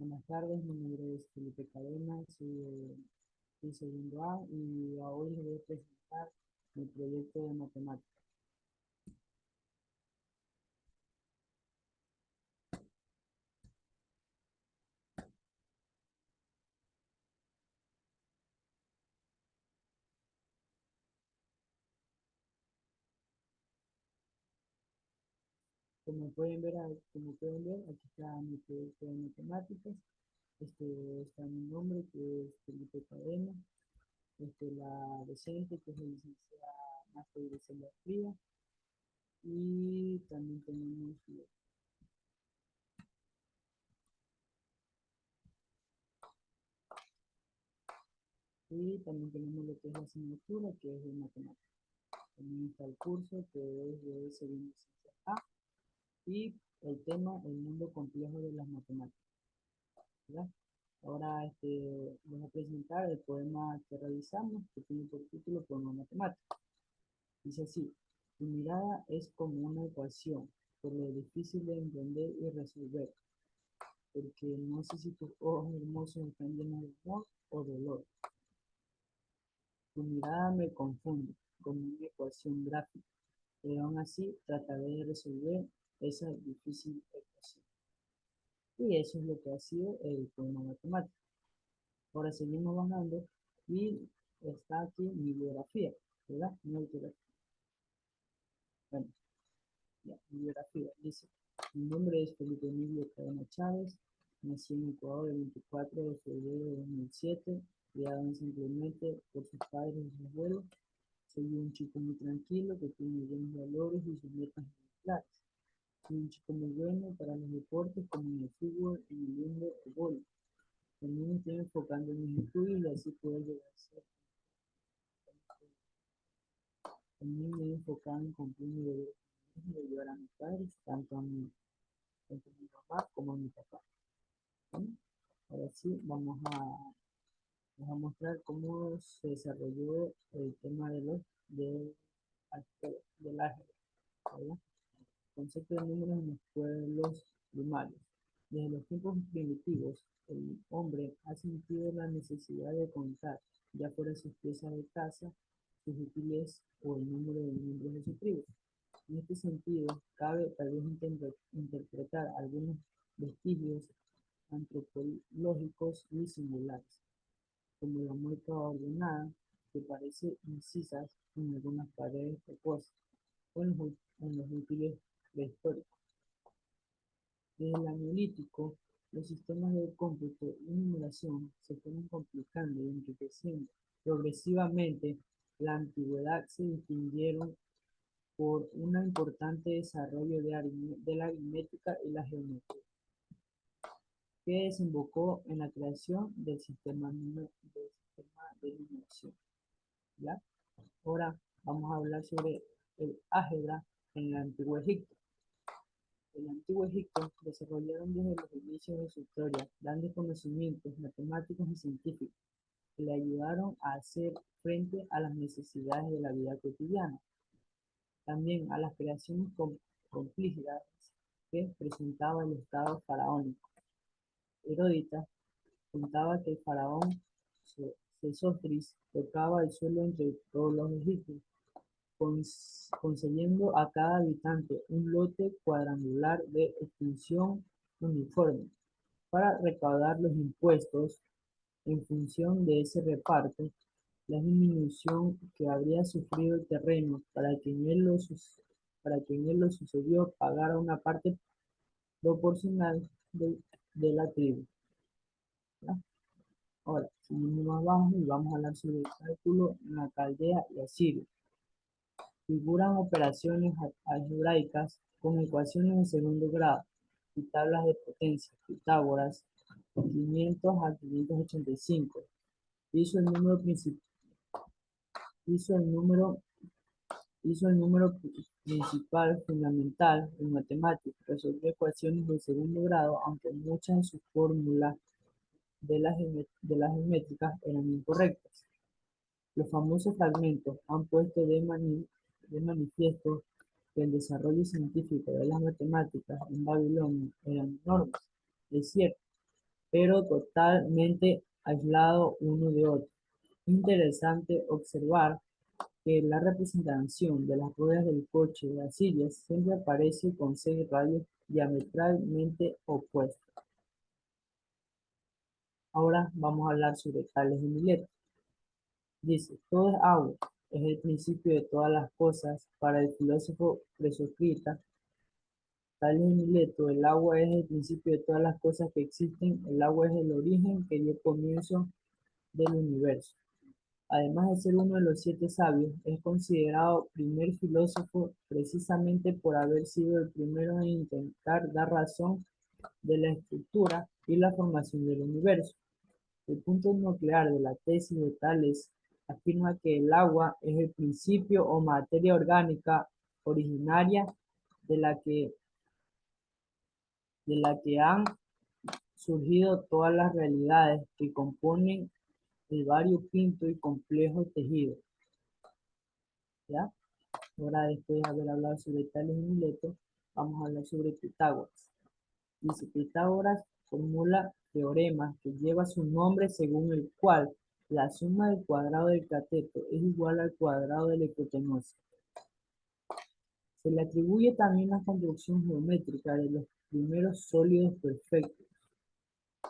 Buenas tardes, mi nombre es Felipe Cadena, soy segundo A y hoy les voy a presentar mi proyecto de matemáticas. Como pueden ver, aquí está mi proyecto de matemáticas. Está mi nombre, que es Felipe Cadena. La docente, que es la licenciada Máster Graciela Fría. Y también tenemos lo que es la asignatura, que es de matemáticas. También está el curso, que es de segundo licencia A. Y el tema, el mundo complejo de las matemáticas, ¿verdad? Ahora les voy a presentar el poema que realizamos, que tiene por título Poema Matemático. Dice así: tu mirada es como una ecuación, por lo difícil de entender y resolver, porque no sé si tus ojos hermosos están llenos de amor o dolor. Tu mirada me confunde como una ecuación gráfica, pero aún así trataré de resolver esa difícil ecuación. Y eso es lo que ha sido el poema matemático. Ahora seguimos bajando y está aquí mi biografía, ¿verdad? Mi autografía. Bueno, ya, mi biografía dice: mi nombre es Felipe Emilio Cadena Chávez, nací en Ecuador el 24 de febrero de 2007, criado en San Clemente por sus padres y sus abuelos. Soy un chico muy tranquilo que tiene buenos valores y sus metas muy claras. Soy un chico muy bueno para los deportes como en el fútbol, en el mundo o vóley. También me estoy enfocando en mis estudios y así poder llegar a ser. También me he enfocado en cumplir mi deber de ayudar a mis padres, tanto a mi mamá como a mi papá. ¿Sí? Ahora sí, vamos a mostrar cómo se desarrolló el tema de, del álgebra, ¿verdad? Concepto de números en los pueblos primarios. Desde los tiempos primitivos, el hombre ha sentido la necesidad de contar, ya fuera sus piezas de caza, sus útiles o el número de miembros de su tribu. En este sentido, cabe tal vez interpretar algunos vestigios antropológicos y singulares, como la mueca ordenada, que parece incisas en algunas paredes rocosas, o en los útiles prehistóricos. Desde el Neolítico, los sistemas de cómputo y numeración se fueron complicando y enriqueciendo progresivamente. La antigüedad se distinguieron por un importante desarrollo de la aritmética y la geometría, que desembocó en la creación del sistema de numeración. ¿Ya? Ahora vamos a hablar sobre el álgebra en el Antiguo Egipto. En el Antiguo Egipto desarrollaron desde los inicios de su historia grandes conocimientos matemáticos y científicos que le ayudaron a hacer frente a las necesidades de la vida cotidiana. También a las creaciones complejas que presentaba el Estado faraónico. Heródita contaba que el faraón Sesostris tocaba el suelo entre todos los egipcios, concediendo a cada habitante un lote cuadrangular de extensión uniforme para recaudar los impuestos. En función de ese reparto, la disminución que habría sufrido el terreno para quien él lo sucedió pagara una parte proporcional de la tribu, ¿ya? Ahora, seguimos más abajo y vamos a hablar sobre el cálculo en la Caldea y Asiria. Figuran operaciones algebraicas con ecuaciones de segundo grado y tablas de potencia. Pitágoras, 500 a 585. Hizo el número principal. Hizo el número, hizo el número principal fundamental en matemáticas. Resolvió ecuaciones de segundo grado, aunque muchas de sus fórmulas de las geométricas eran incorrectas. Los famosos fragmentos han puesto de manifiesto que el desarrollo científico de las matemáticas en Babilonia era enorme. Es cierto, pero totalmente aislado uno de otro. Interesante observar que la representación de las ruedas del coche de las sillas siempre aparece con 6 radios diametralmente opuestos. Ahora vamos a hablar sobre Tales de Mileto. Dice, todo es agua, es el principio de todas las cosas. Para el filósofo presocrático Tales de Mileto, el agua es el principio de todas las cosas que existen, el agua es el origen que dio comienzo del universo. Además de ser uno de los 7 sabios, es considerado primer filósofo precisamente por haber sido el primero en intentar dar razón de la estructura y la formación del universo. El punto nuclear de la tesis de Tales afirma que el agua es el principio o materia orgánica originaria de la que, de la que han surgido todas las realidades que componen el variopinto y complejo tejido. ¿Ya? Ahora, después de haber hablado sobre Tales y Mileto, vamos a hablar sobre Pitágoras. Dice, Pitágoras formula teorema que lleva su nombre según el cual la suma del cuadrado del cateto es igual al cuadrado de la hipotenusa. Se le atribuye también la construcción geométrica de los primeros sólidos perfectos.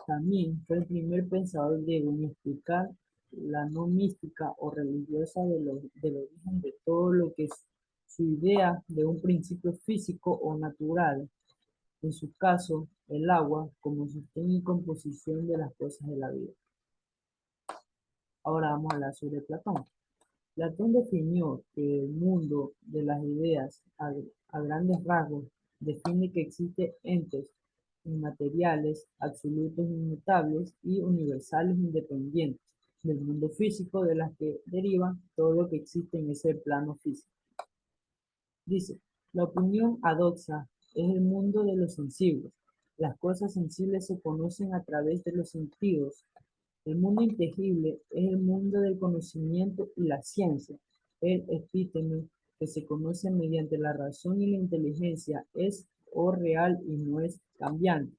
También fue el primer pensador griego en explicar la no mística o religiosa del origen de todo lo que es su idea de un principio físico o natural, en su caso, el agua, como sostén y composición de las cosas de la vida. Ahora vamos a hablar sobre Platón. Platón definió que el mundo de las ideas, a grandes rasgos, define que existen entes inmateriales, absolutos inmutables y universales independientes del mundo físico de las que deriva todo lo que existe en ese plano físico. Dice, la opinión adoxa es el mundo de los sensibles. Las cosas sensibles se conocen a través de los sentidos. El mundo intangible es el mundo del conocimiento y la ciencia. El epítome, que se conoce mediante la razón y la inteligencia, es o real y no es cambiante.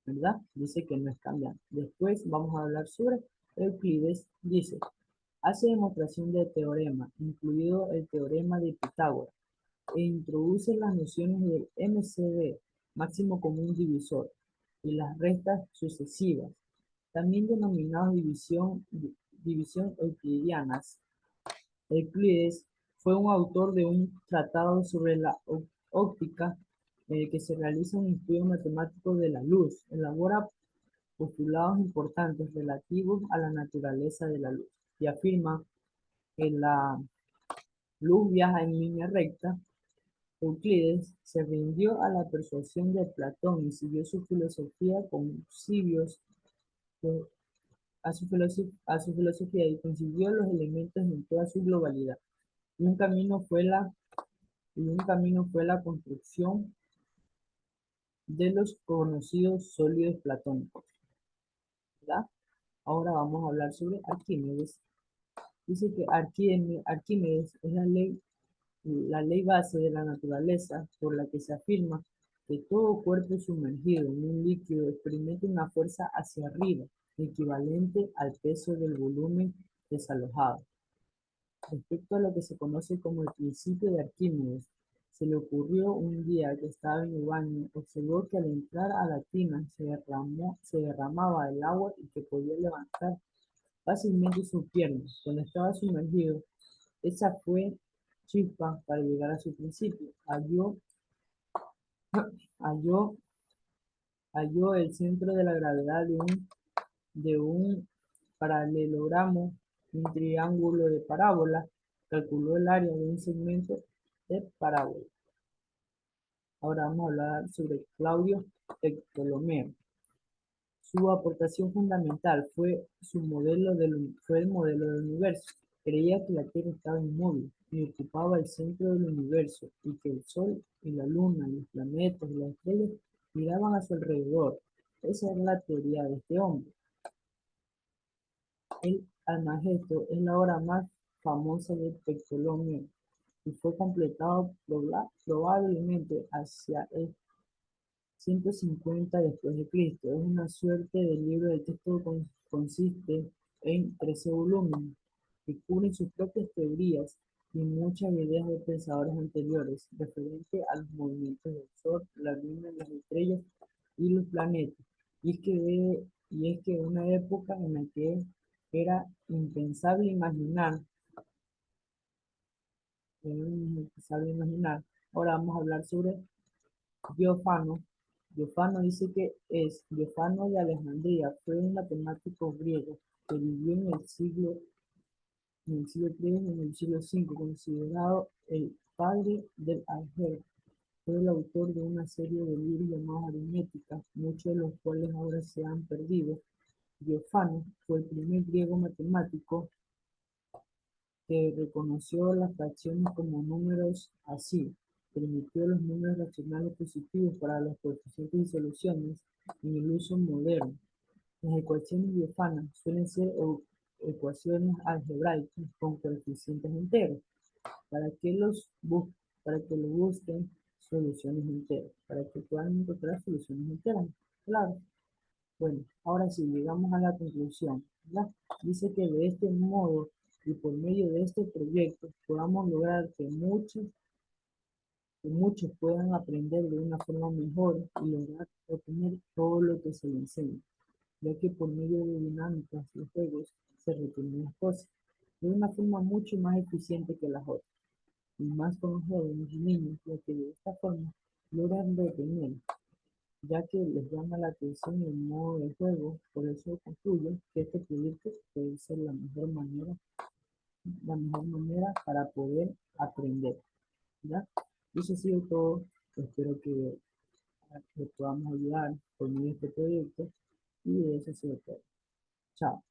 ¿Verdad? Dice que no es cambiante. Después vamos a hablar sobre Euclides. Dice, hace demostración de teorema, incluido el teorema de Pitágoras, e introduce las nociones del MCD, máximo común divisor, y las restas sucesivas, también denominados división euclidianas. Euclides fue un autor de un tratado sobre la óptica en el que se realiza un estudio matemático de la luz. Elabora postulados importantes relativos a la naturaleza de la luz y afirma que la luz viaja en línea recta. Euclides se rindió a la persuasión de Platón y siguió su filosofía con Cibios, a su filosofía y consiguió los elementos en toda su globalidad. Y un camino fue la construcción de los conocidos sólidos platónicos, ¿verdad? Ahora vamos a hablar sobre Arquímedes. Dice que Arquímedes es la ley base de la naturaleza por la que se afirma que todo cuerpo sumergido en un líquido experimenta una fuerza hacia arriba, equivalente al peso del volumen desalojado. Respecto a lo que se conoce como el principio de Arquímedes, se le ocurrió un día que estaba en el baño, observó que al entrar a la tina se derramaba el agua y que podía levantar fácilmente sus piernas. Cuando estaba sumergido, esa fue chispa para llegar a su principio. Halló, halló el centro de la gravedad de un paralelogramo, un triángulo de parábola, calculó el área de un segmento de parábola. Ahora vamos a hablar sobre Claudio Ptolomeo. Su aportación fundamental fue el modelo del universo. Creía que la Tierra estaba inmóvil y ocupaba el centro del universo y que el Sol y la Luna, los planetas y las estrellas giraban a su alrededor. Esa era la teoría de este hombre. El Almagesto es la obra más famosa de Ptolomeo y fue completado probablemente hacia el 150 después de Cristo. Es una suerte de libro de texto consiste en 13 volúmenes que cubren sus propias teorías y muchas ideas de pensadores anteriores referente a los movimientos del Sol, la Luna, las estrellas y los planetas. Y es que una época en la que era impensable imaginar, Ahora vamos a hablar sobre Diófano. Diófano dice que es Diófano de Alejandría, fue un matemático griego que vivió en el siglo III y en el siglo V, considerado el padre del álgebra. Fue el autor de una serie de libros llamados Aritmética, muchos de los cuales ahora se han perdido. Diófano fue el primer griego matemático que reconoció las fracciones como números así, permitió los números racionales positivos para los coeficientes y soluciones en el uso moderno. Las ecuaciones diofanas suelen ser ecuaciones algebraicas con coeficientes enteros, para que para que lo busquen soluciones enteras, para que puedan encontrar soluciones enteras. Claro. Bueno, ahora sí, llegamos a la conclusión, ¿verdad? Dice que de este modo y por medio de este proyecto podamos lograr que muchos puedan aprender de una forma mejor y lograr obtener todo lo que se les enseña, ya que por medio de dinámicas y juegos se retienen las cosas de una forma mucho más eficiente que las otras, y más con los jóvenes y niños, ya que de esta forma logran retener ya que les llama la atención el modo de juego. Por eso concluyo que este proyecto puede ser la mejor manera para poder aprender, ¿ya? Eso ha sido todo. Espero que podamos ayudar por medio de este proyecto y eso ha sido todo. Chao.